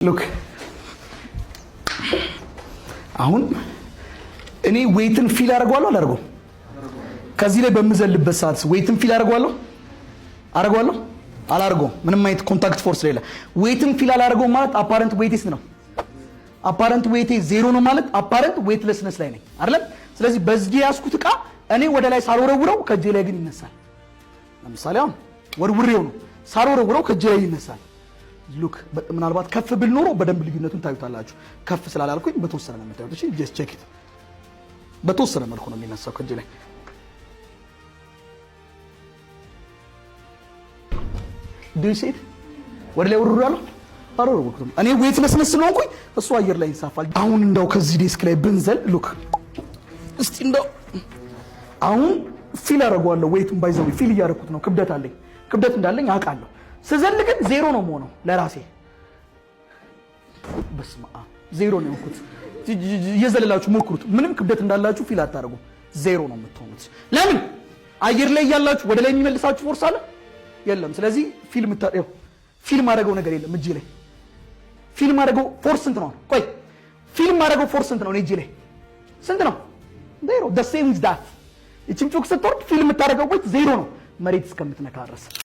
ሉክ አሁን እኔ ዌይትን ፊል አደርገዋለሁ አላደርገውም? ከዚህ ላይ በምዘልበት ሰዓት ዌይትን ፊል አደርገዋለሁ አላደርገውም? ምንም አይነት ኮንታክት ፎርስ ሌላ ዌይትን ፊል አላደርገውም ማለት አፓረንት ዌይትስ ነው። አፓረንት ዌይቴ ዜሮ ነው ማለት አፓረንት ዌይትለስነስ ላይ ነኝ አይደል? ስለዚህ በዚህ ያስኩት ዕቃ እኔ ወደ ላይ ሳልወረውረው ከእጄ ላይ ግን ይነሳል። ለምሳሌ አሁን ወርውሬው ነው ሳልወረውረው ከእጄ ላይ ይነሳል። ሉክ ምናልባት ከፍ ብል ኖሮ በደንብ ልዩነቱን ታዩታላችሁ። ከፍ ስላላልኩኝ በተወሰነ ነው የምታዩት። እሺ ጀስት ቼክ ኢት። በተወሰነ መልኩ ነው የሚነሳው ከእጄ ላይ። ዱይሴት ወደ ላይ ወርውሬያለሁ አልወረወርኩትም። እኔ ዌይትለስነስ ስለሆንኩኝ እሱ አየር ላይ ይንሳፋል። አሁን እንደው ከዚህ ዴስክ ላይ ብንዘል ሉክ እስቲ እንደው አሁን ፊል አደርገዋለሁ። ዌይቱን ባይዘው ፊል እያደረኩት ነው። ክብደት አለኝ፣ ክብደት እንዳለኝ አውቃለሁ። ስዘል ግን ዜሮ ነው የምሆነው ለራሴ። በስመ አብ ዜሮ ነው የሆንኩት። እየዘለላችሁ ሞክሩት። ምንም ክብደት እንዳላችሁ ፊል አታደርጉም። ዜሮ ነው የምትሆኑት። ለምን? አየር ላይ ያላችሁ ወደ ላይ የሚመልሳችሁ ፎርስ አለ የለም። ስለዚህ ፊልም አደረገው ነገር የለም እጄ ላይ። ፊልም አደረገው ፎርስ ስንት ነው? ቆይ ፊልም አደረገው ፎርስ ስንት ነው? እጄ ላይ ስንት ነው? ዜሮ። the same is that። እቺም ጮክ ስትወርድ ፊልም የምታደርገው ዜሮ ነው መሬት እስከምትነካ ድረስ።